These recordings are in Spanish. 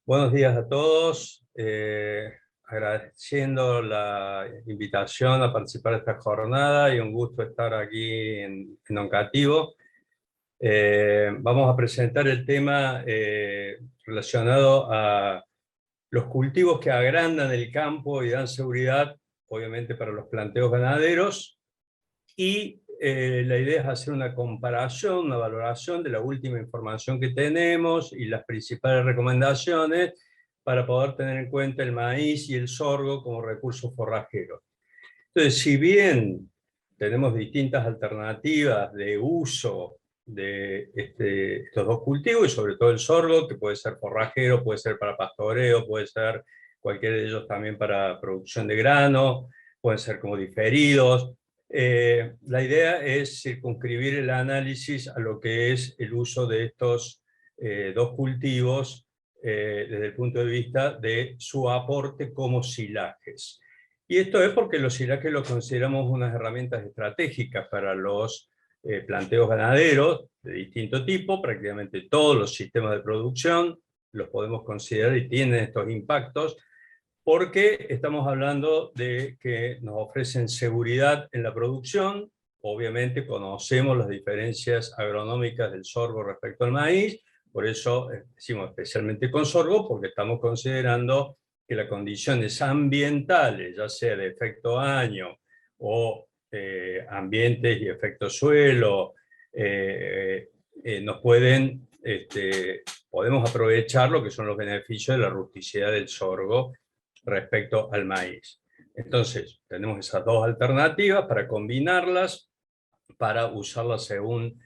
Buenos días a todos. Agradeciendo la invitación a participar de esta jornada y un gusto estar aquí en Oncativo. Vamos a presentar el tema relacionado a los cultivos que agrandan el campo y dan seguridad, obviamente, para los planteos ganaderos. Y la idea es hacer una comparación, una valoración de la última información que tenemos y las principales recomendaciones para poder tener en cuenta el maíz y el sorgo como recursos forrajeros. Entonces, si bien tenemos distintas alternativas de uso de estos dos cultivos, y sobre todo el sorgo, que puede ser forrajero, puede ser para pastoreo, puede ser cualquiera de ellos también para producción de grano, pueden ser como diferidos. La idea es circunscribir el análisis a lo que es el uso de estos dos cultivos desde el punto de vista de su aporte como silajes. Y esto es porque los silajes los consideramos unas herramientas estratégicas para los planteos ganaderos de distinto tipo. Prácticamente todos los sistemas de producción los podemos considerar y tienen estos impactos, porque estamos hablando de que nos ofrecen seguridad en la producción. Obviamente conocemos las diferencias agronómicas del sorgo respecto al maíz, por eso decimos especialmente con sorgo, porque estamos considerando que las condiciones ambientales, ya sea de efecto año o ambientes y efecto suelo, nos podemos aprovechar lo que son los beneficios de la rusticidad del sorgo respecto al maíz. Entonces, tenemos esas dos alternativas para combinarlas, para usarlas según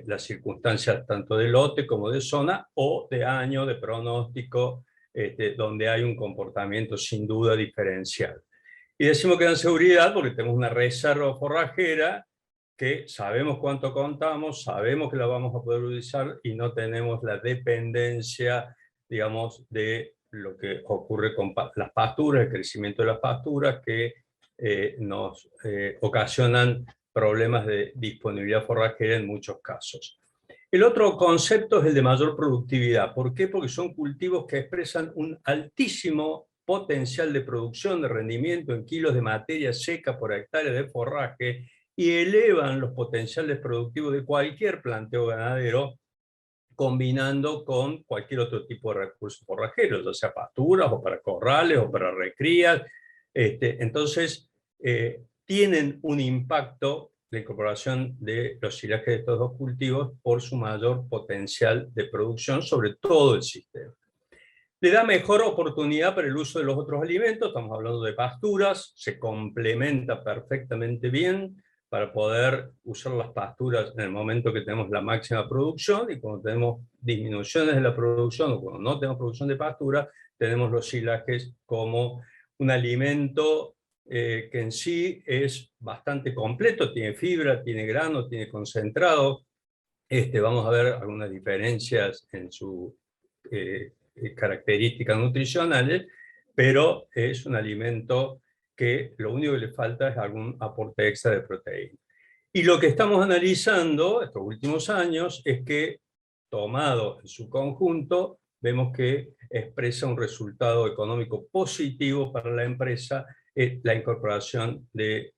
las circunstancias tanto de lote como de zona o de año, de pronóstico, donde hay un comportamiento sin duda diferencial. Y decimos que dan seguridad porque tenemos una reserva forrajera que sabemos cuánto contamos, sabemos que la vamos a poder utilizar y no tenemos la dependencia, digamos, de lo que ocurre con las pasturas, el crecimiento de las pasturas que nos ocasionan problemas de disponibilidad forrajera en muchos casos. El otro concepto es el de mayor productividad. ¿Por qué? Porque son cultivos que expresan un altísimo potencial de producción, de rendimiento en kilos de materia seca por hectárea de forraje y elevan los potenciales productivos de cualquier planteo ganadero, combinando con cualquier otro tipo de recursos forrajeros, ya sea pasturas o para corrales o para recrías. Entonces, tienen un impacto la incorporación de los silajes de estos dos cultivos por su mayor potencial de producción sobre todo el sistema. Le da mejor oportunidad para el uso de los otros alimentos, estamos hablando de pasturas, se complementa perfectamente bien para poder usar las pasturas en el momento que tenemos la máxima producción, y cuando tenemos disminuciones de la producción o cuando no tenemos producción de pastura, tenemos los silajes como un alimento que en sí es bastante completo, tiene fibra, tiene grano, tiene concentrado. Vamos a ver algunas diferencias en su características nutricionales, pero es un alimento que lo único que le falta es algún aporte extra de proteína. Y lo que estamos analizando estos últimos años es que, tomado en su conjunto, vemos que expresa un resultado económico positivo para la empresa la incorporación de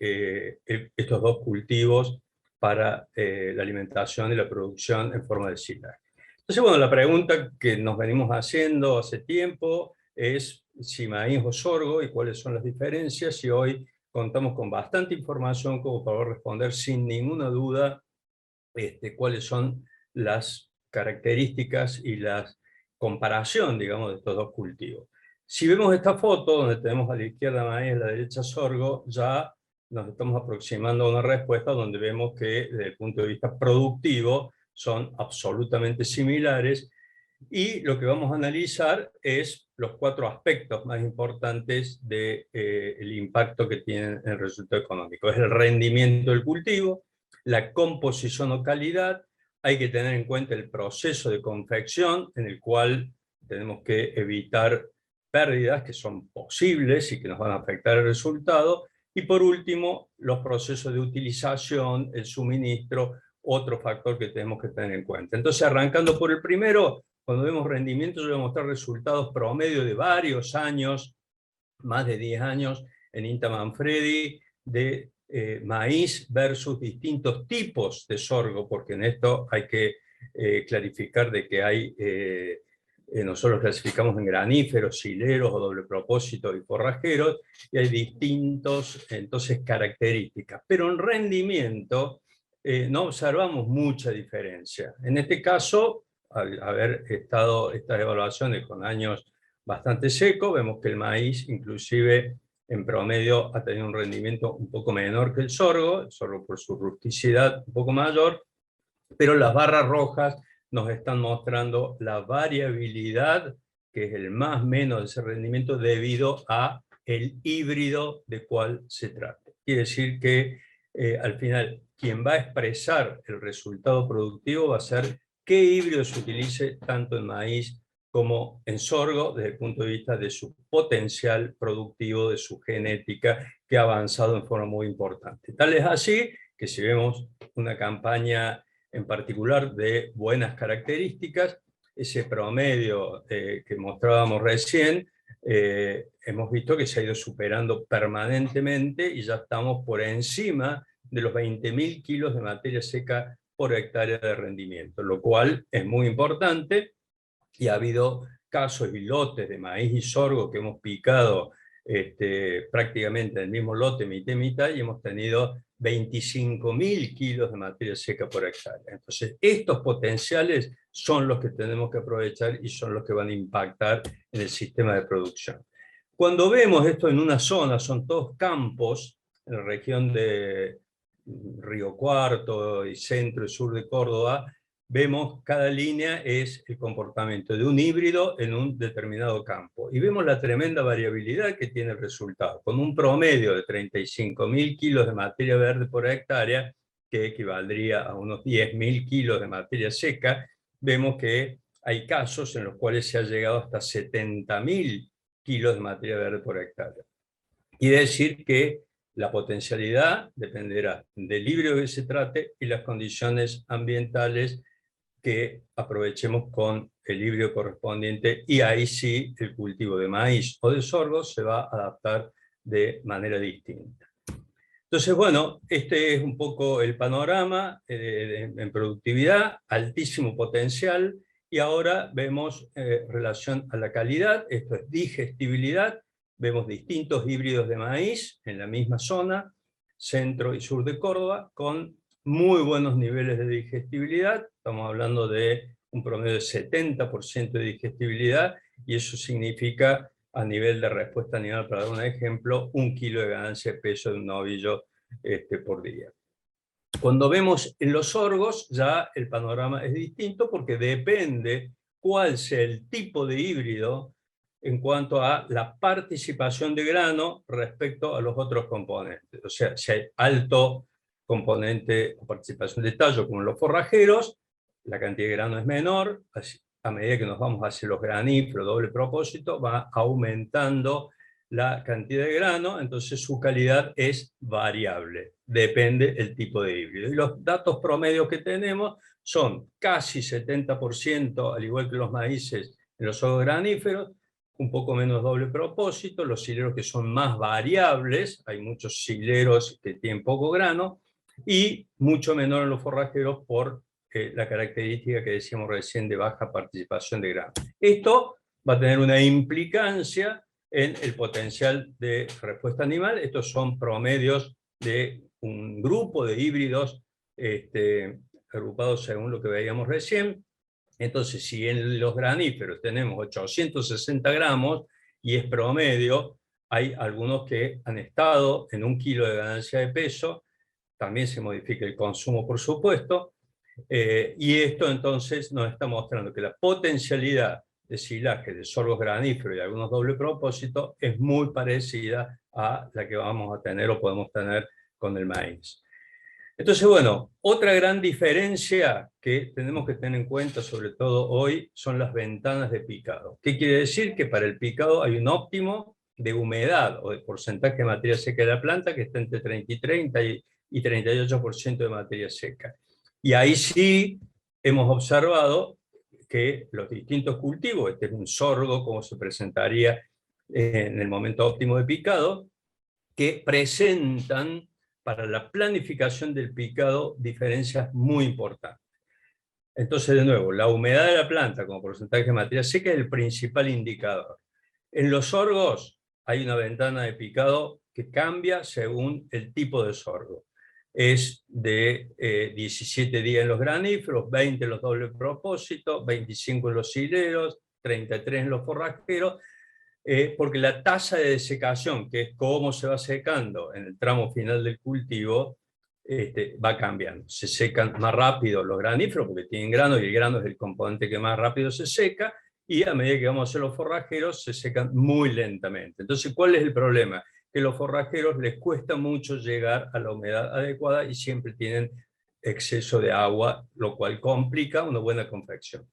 estos dos cultivos para la alimentación y la producción en forma de silaje. Entonces, bueno, la pregunta que nos venimos haciendo hace tiempo es si maíz o sorgo y cuáles son las diferencias, y hoy contamos con bastante información como para responder sin ninguna duda cuáles son las características y la comparación, digamos, de estos dos cultivos. Si vemos esta foto, donde tenemos a la izquierda maíz y a la derecha sorgo, ya nos estamos aproximando a una respuesta donde vemos que desde el punto de vista productivo son absolutamente similares, y lo que vamos a analizar es los cuatro aspectos más importantes del impacto que tienen en el resultado económico. Es el rendimiento del cultivo, la composición o calidad, hay que tener en cuenta el proceso de confección en el cual tenemos que evitar pérdidas que son posibles y que nos van a afectar el resultado, y por último los procesos de utilización, el suministro, otro factor que tenemos que tener en cuenta. Entonces, arrancando por el primero, cuando vemos rendimientos, yo voy a mostrar resultados promedio de varios años, más de 10 años, en INTA Manfredi, de maíz versus distintos tipos de sorgo, porque en esto hay que clarificar de que hay, nosotros clasificamos en graníferos, hileros o doble propósito y forrajeros, y hay distintos, entonces, características. Pero en rendimiento no observamos mucha diferencia. En este caso, al haber estado estas evaluaciones con años bastante secos, vemos que el maíz inclusive en promedio ha tenido un rendimiento un poco menor que el sorgo por su rusticidad un poco mayor, pero las barras rojas nos están mostrando la variabilidad, que es el más menos de ese rendimiento debido a el híbrido de cuál se trata. Quiere decir que al final quien va a expresar el resultado productivo va a ser qué híbrido se utilice tanto en maíz como en sorgo, desde el punto de vista de su potencial productivo, de su genética, que ha avanzado en forma muy importante. Tal es así que si vemos una campaña en particular de buenas características, ese promedio que mostrábamos recién, hemos visto que se ha ido superando permanentemente y ya estamos por encima de los 20.000 kilos de materia seca por hectárea de rendimiento, lo cual es muy importante. Y ha habido casos y lotes de maíz y sorgo que hemos picado prácticamente en el mismo lote, mitad y mitad, y hemos tenido 25.000 kilos de materia seca por hectárea. Entonces, estos potenciales son los que tenemos que aprovechar y son los que van a impactar en el sistema de producción. Cuando vemos esto en una zona, son todos campos, en la región de Río Cuarto y centro y sur de Córdoba, vemos cada línea es el comportamiento de un híbrido en un determinado campo. Y vemos la tremenda variabilidad que tiene el resultado, con un promedio de 35.000 kilos de materia verde por hectárea, que equivaldría a unos 10.000 kilos de materia seca. Vemos que hay casos en los cuales se ha llegado hasta 70.000 kilos de materia verde por hectárea. Y decir que la potencialidad dependerá del híbrido que se trate y las condiciones ambientales que aprovechemos con el híbrido correspondiente, y ahí sí el cultivo de maíz o de sorgo se va a adaptar de manera distinta. Entonces, bueno, este es un poco el panorama en productividad, altísimo potencial, y ahora vemos relación a la calidad, esto es digestibilidad. Vemos distintos híbridos de maíz en la misma zona, centro y sur de Córdoba, con muy buenos niveles de digestibilidad. Estamos hablando de un promedio de 70% de digestibilidad, y eso significa, a nivel de respuesta animal, para dar un ejemplo, 1 kilo de ganancia de peso de un novillo por día. Cuando vemos en los sorgos, ya el panorama es distinto, porque depende cuál sea el tipo de híbrido en cuanto a la participación de grano respecto a los otros componentes. O sea, si hay alto componente o participación de tallo, como en los forrajeros, la cantidad de grano es menor. A medida que nos vamos hacia los graníferos, doble propósito, va aumentando la cantidad de grano, entonces su calidad es variable, depende el tipo de híbrido. Y los datos promedios que tenemos son casi 70%, al igual que los maíces, en los sorgos graníferos, un poco menos doble propósito, los hileros que son más variables, hay muchos hileros que tienen poco grano, y mucho menor en los forrajeros por la característica que decíamos recién de baja participación de grano. Esto va a tener una implicancia en el potencial de respuesta animal. Estos son promedios de un grupo de híbridos agrupados según lo que veíamos recién. Entonces, si en los graníferos tenemos 860 gramos y es promedio, hay algunos que han estado en 1 kilo de ganancia de peso. También se modifica el consumo, por supuesto, y esto entonces nos está mostrando que la potencialidad de silaje de sorgos graníferos y algunos doble propósito es muy parecida a la que vamos a tener o podemos tener con el maíz. Entonces, bueno, otra gran diferencia que tenemos que tener en cuenta, sobre todo hoy, son las ventanas de picado. ¿Qué quiere decir? Que para el picado hay un óptimo de humedad o de porcentaje de materia seca de la planta que está entre 30 y 30 y 38% de materia seca. Y ahí sí hemos observado que los distintos cultivos, este es un sorgo, como se presentaría en el momento óptimo de picado, que presentan para la planificación del picado diferencias muy importantes. Entonces, de nuevo, la humedad de la planta como porcentaje de materia seca es el principal indicador. En los sorgos hay una ventana de picado que cambia según el tipo de sorgo. Es de 17 días en los graníferos, 20 en los doble propósito, 25 en los hileros, 33 en los forrajeros, porque la tasa de desecación, que es cómo se va secando en el tramo final del cultivo, va cambiando. Se secan más rápido los graníferos porque tienen grano y el grano es el componente que más rápido se seca, y a medida que vamos a hacer los forrajeros se secan muy lentamente. Entonces, ¿cuál es el problema? Que a los forrajeros les cuesta mucho llegar a la humedad adecuada y siempre tienen exceso de agua, lo cual complica una buena confección.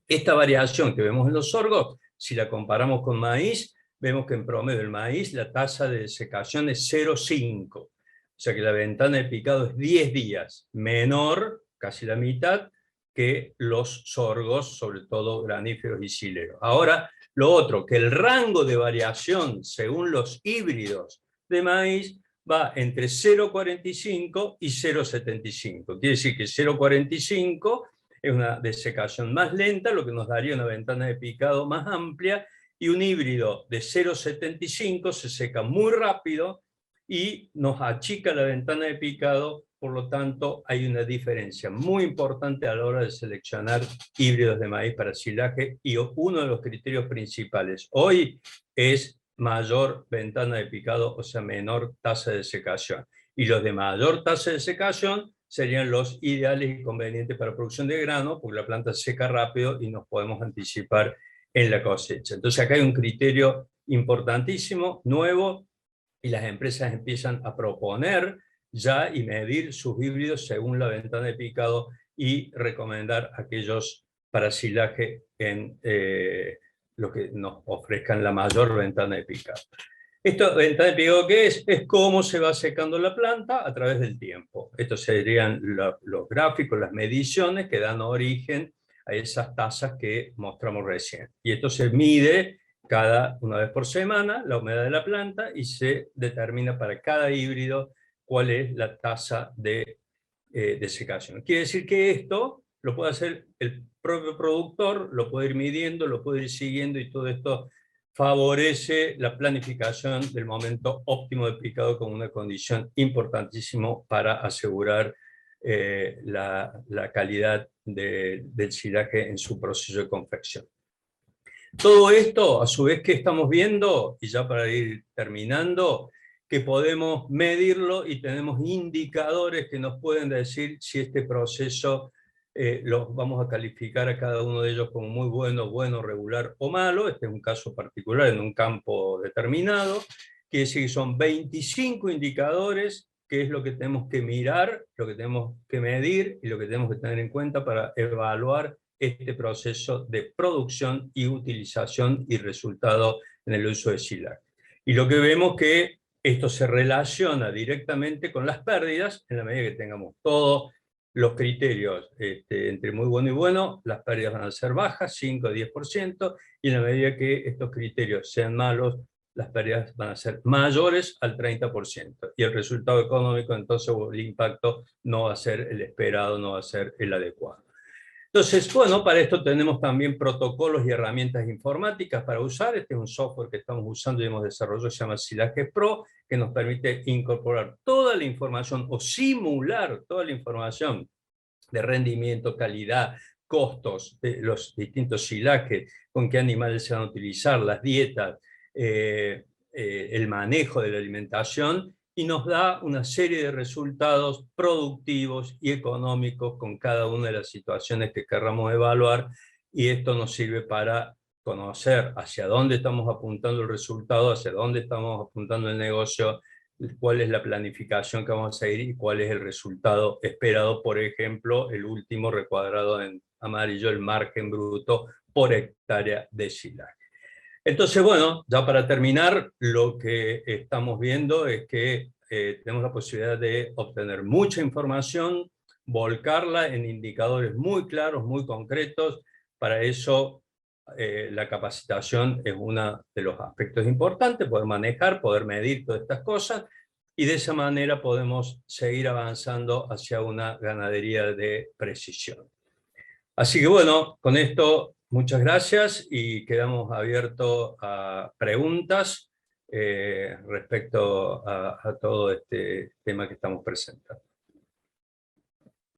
Esta variación que vemos en los sorgos, si la comparamos con maíz, vemos que en promedio el maíz la tasa de desecación es 0,5. O sea que la ventana de picado es 10 días, menor, casi la mitad, que los sorgos, sobre todo graníferos y sileros. Ahora, lo otro, que el rango de variación según los híbridos de maíz va entre 0,45 y 0,75. Quiere decir que 0,45 es una desecación más lenta, lo que nos daría una ventana de picado más amplia, y un híbrido de 0,75 se seca muy rápido y nos achica la ventana de picado. Por lo tanto, hay una diferencia muy importante a la hora de seleccionar híbridos de maíz para silaje, y uno de los criterios principales hoy es mayor ventana de picado, o sea, menor tasa de secación. Y los de mayor tasa de secación serían los ideales y convenientes para producción de grano, porque la planta seca rápido y nos podemos anticipar en la cosecha. Entonces acá hay un criterio importantísimo, nuevo, y las empresas empiezan a proponer ya y medir sus híbridos según la ventana de picado y recomendar aquellos para silaje en los que nos ofrezcan la mayor ventana de picado. Esto, ventana de picado, ¿qué es? Es cómo se va secando la planta a través del tiempo. Estos serían los gráficos, las mediciones que dan origen a esas tasas que mostramos recién. Y esto se mide una vez por semana, la humedad de la planta, y se determina para cada híbrido cuál es la tasa de desecación. Quiere decir que esto lo puede hacer el propio productor, lo puede ir midiendo, lo puede ir siguiendo, y todo esto favorece la planificación del momento óptimo de picado como una condición importantísima para asegurar la calidad del silaje en su proceso de confección. Todo esto, a su vez, que estamos viendo, y ya para ir terminando, que podemos medirlo y tenemos indicadores que nos pueden decir si este proceso los vamos a calificar a cada uno de ellos como muy bueno, regular o malo. Este es un caso particular en un campo determinado. Quiere decir que son 25 indicadores, que es lo que tenemos que mirar, lo que tenemos que medir y lo que tenemos que tener en cuenta para evaluar este proceso de producción y utilización y resultado en el uso de silaje. Y lo que vemos que esto se relaciona directamente con las pérdidas. En la medida que tengamos todos los criterios entre muy bueno y bueno, las pérdidas van a ser bajas, 5 a 10%, y en la medida que estos criterios sean malos, las pérdidas van a ser mayores al 30%. Y el resultado económico, entonces, el impacto no va a ser el esperado, no va a ser el adecuado. Entonces, bueno, para esto tenemos también protocolos y herramientas informáticas para usar. Este es un software que estamos usando y hemos desarrollado, se llama Silaje Pro, que nos permite incorporar toda la información o simular toda la información de rendimiento, calidad, costos de los distintos silajes, con qué animales se van a utilizar, las dietas, el manejo de la alimentación, y nos da una serie de resultados productivos y económicos con cada una de las situaciones que querramos evaluar, y esto nos sirve para conocer hacia dónde estamos apuntando el resultado, hacia dónde estamos apuntando el negocio, cuál es la planificación que vamos a seguir y cuál es el resultado esperado. Por ejemplo, el último recuadrado en amarillo, el margen bruto por hectárea de silaje. Entonces, bueno, ya para terminar, lo que estamos viendo es que tenemos la posibilidad de obtener mucha información, volcarla en indicadores muy claros, muy concretos, Para eso la capacitación es uno de los aspectos importantes, poder manejar, poder medir todas estas cosas, y de esa manera podemos seguir avanzando hacia una ganadería de precisión. Así que bueno, con esto muchas gracias y quedamos abiertos a preguntas respecto a todo este tema que estamos presentando.